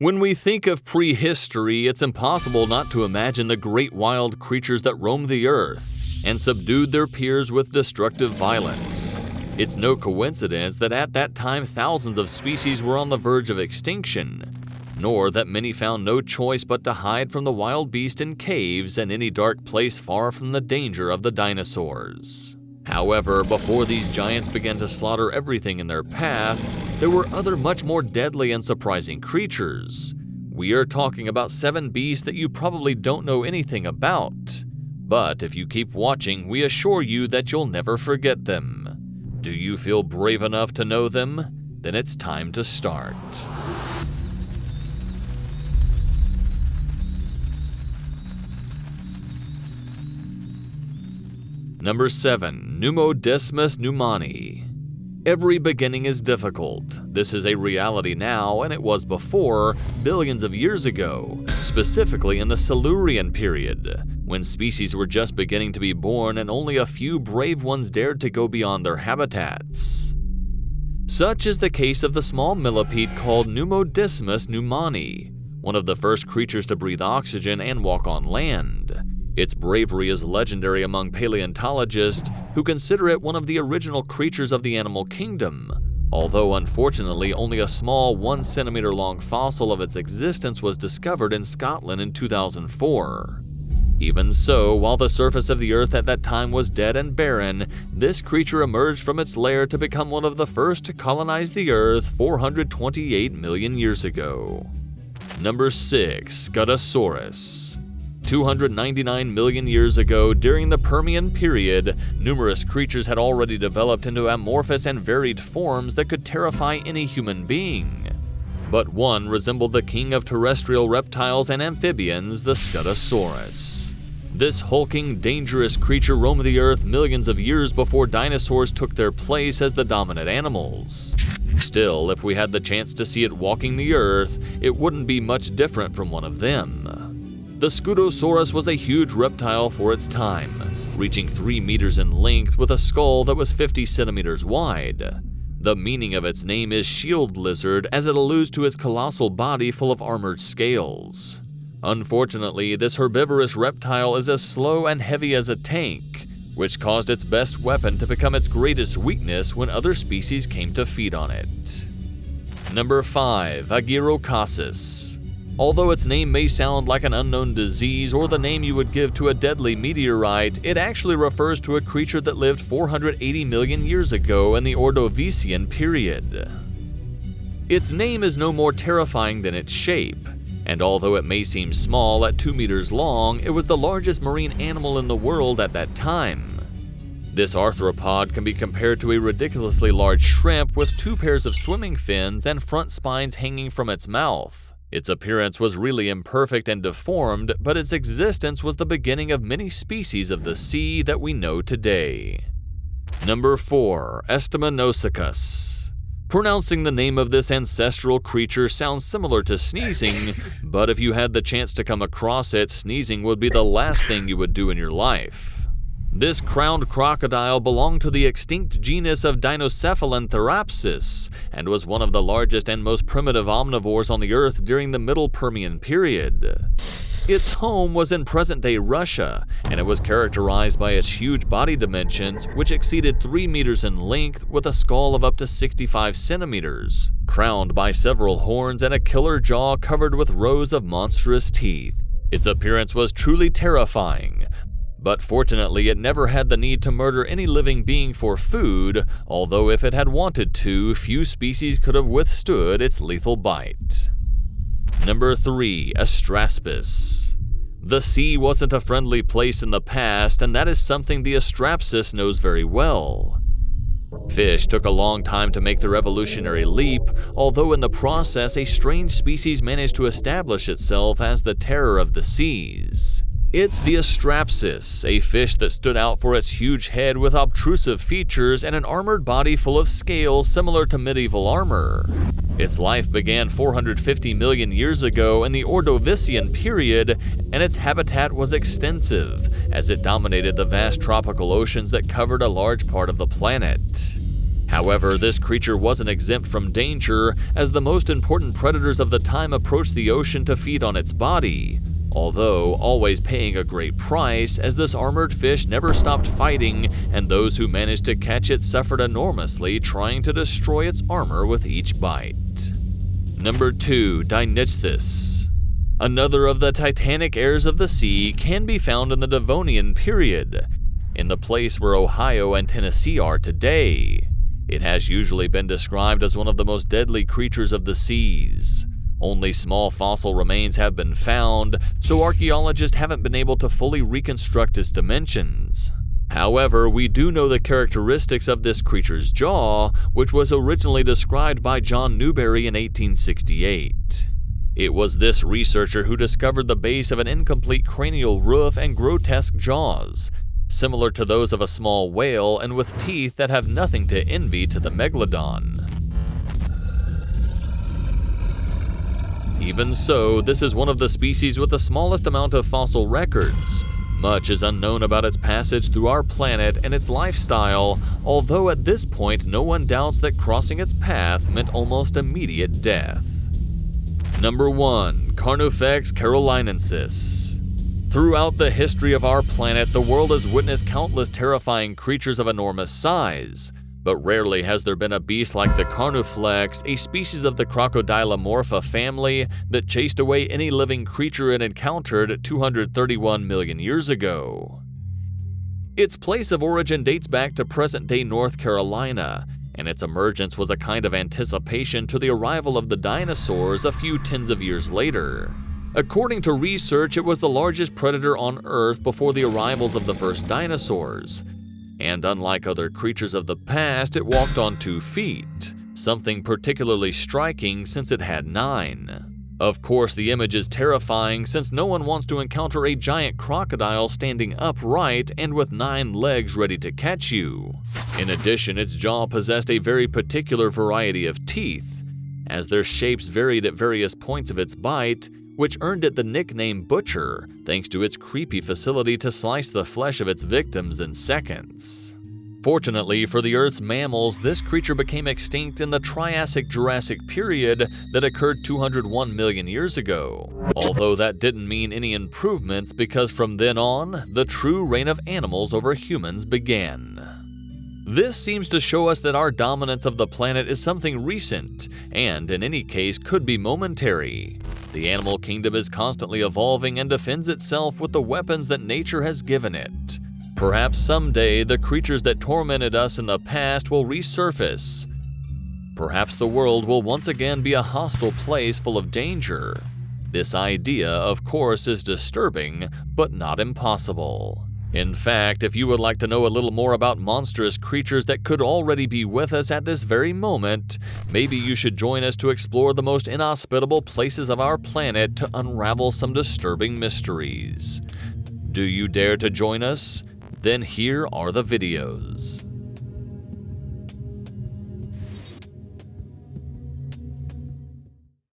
When we think of prehistory, it's impossible not to imagine the great wild creatures that roamed the earth and subdued their peers with destructive violence. It's no coincidence that at that time thousands of species were on the verge of extinction, nor that many found no choice but to hide from the wild beast in caves and any dark place far from the danger of the dinosaurs. However, before these giants began to slaughter everything in their path, there were other much more deadly and surprising creatures. We are talking about 7 beasts that you probably don't know anything about. But if you keep watching, we assure you that you'll never forget them. Do you feel brave enough to know them? Then it's time to start. Number 7. Pneumodysmus Numani. Every beginning is difficult. This is a reality now, and it was before, billions of years ago, specifically in the Silurian period, when species were just beginning to be born and only a few brave ones dared to go beyond their habitats. Such is the case of the small millipede called Pneumodysmus Numani, one of the first creatures to breathe oxygen and walk on land. Its bravery is legendary among paleontologists who consider it one of the original creatures of the animal kingdom, although unfortunately only a small 1 centimeter long fossil of its existence was discovered in Scotland in 2004. Even so, while the surface of the earth at that time was dead and barren, this creature emerged from its lair to become one of the first to colonize the earth 428 million years ago. Number 6. Guttasaurus. 299 million years ago, during the Permian period, numerous creatures had already developed into amorphous and varied forms that could terrify any human being. But one resembled the king of terrestrial reptiles and amphibians, the Guttasaurus. This hulking, dangerous creature roamed the earth millions of years before dinosaurs took their place as the dominant animals. Still, if we had the chance to see it walking the earth, it wouldn't be much different from one of them. The Guttasaurus was a huge reptile for its time, reaching 3 meters in length with a skull that was 50 centimeters wide. The meaning of its name is shield lizard, as it alludes to its colossal body full of armored scales. Unfortunately, this herbivorous reptile is as slow and heavy as a tank, which caused its best weapon to become its greatest weakness when other species came to feed on it. Number 5. Aguirrocus. Although its name may sound like an unknown disease or the name you would give to a deadly meteorite, it actually refers to a creature that lived 480 million years ago in the Ordovician period. Its name is no more terrifying than its shape, and although it may seem small at 2 meters long, it was the largest marine animal in the world at that time. This arthropod can be compared to a ridiculously large shrimp with 2 pairs of swimming fins and front spines hanging from its mouth. Its appearance was really imperfect and deformed, but its existence was the beginning of many species of the sea that we know today. Number 4. Esteminosicus. Pronouncing the name of this ancestral creature sounds similar to sneezing, but if you had the chance to come across it, sneezing would be the last thing you would do in your life. This crowned crocodile belonged to the extinct genus of Dinocephalantherapsis and was one of the largest and most primitive omnivores on the earth during the Middle Permian period. Its home was in present-day Russia, and it was characterized by its huge body dimensions, which exceeded 3 meters in length with a skull of up to 65 centimeters, crowned by several horns and a killer jaw covered with rows of monstrous teeth. Its appearance was truly terrifying, but fortunately it never had the need to murder any living being for food, although if it had wanted to, few species could have withstood its lethal bite. Number 3. Astrasbus. The sea wasn't a friendly place in the past, and that is something the Astrasbus knows very well. Fish took a long time to make their evolutionary leap, although in the process a strange species managed to establish itself as the terror of the seas. It's the Astrasbus, a fish that stood out for its huge head with obtrusive features and an armored body full of scales similar to medieval armor. Its life began 450 million years ago in the Ordovician period, and its habitat was extensive, as it dominated the vast tropical oceans that covered a large part of the planet. However, this creature wasn't exempt from danger, as the most important predators of the time approached the ocean to feed on its body, although always paying a great price, as this armored fish never stopped fighting, and those who managed to catch it suffered enormously trying to destroy its armor with each bite. Number 2. Dinosaurs. Another of the titanic heirs of the sea can be found in the Devonian period, in the place where Ohio and Tennessee are today. It has usually been described as one of the most deadly creatures of the seas. Only small fossil remains have been found, so archaeologists haven't been able to fully reconstruct its dimensions. However, we do know the characteristics of this creature's jaw, which was originally described by John Newberry in 1868. It was this researcher who discovered the base of an incomplete cranial roof and grotesque jaws, similar to those of a small whale and with teeth that have nothing to envy to the megalodon. Even so, this is one of the species with the smallest amount of fossil records. Much is unknown about its passage through our planet and its lifestyle, although at this point no one doubts that crossing its path meant almost immediate death. Number 1. Carnifex carolinensis. Throughout the history of our planet, the world has witnessed countless terrifying creatures of enormous size, but rarely has there been a beast like the Carnifex, a species of the Crocodilomorpha family that chased away any living creature it encountered 231 million years ago. Its place of origin dates back to present-day North Carolina, and its emergence was a kind of anticipation to the arrival of the dinosaurs a few tens of years later. According to research, it was the largest predator on Earth before the arrivals of the first dinosaurs. And unlike other creatures of the past, it walked on 2 feet, something particularly striking since it had 9. Of course, the image is terrifying since no one wants to encounter a giant crocodile standing upright and with 9 legs ready to catch you. In addition, its jaw possessed a very particular variety of teeth, as their shapes varied at various points of its bite, which earned it the nickname Butcher, thanks to its creepy facility to slice the flesh of its victims in seconds. Fortunately for the Earth's mammals, this creature became extinct in the Triassic-Jurassic period that occurred 201 million years ago, although that didn't mean any improvements because from then on, the true reign of animals over humans began. This seems to show us that our dominance of the planet is something recent, and in any case could be momentary. The animal kingdom is constantly evolving and defends itself with the weapons that nature has given it. Perhaps someday the creatures that tormented us in the past will resurface. Perhaps the world will once again be a hostile place full of danger. This idea, of course, is disturbing, but not impossible. In fact, if you would like to know a little more about monstrous creatures that could already be with us at this very moment, maybe you should join us to explore the most inhospitable places of our planet to unravel some disturbing mysteries. Do you dare to join us? Then here are the videos.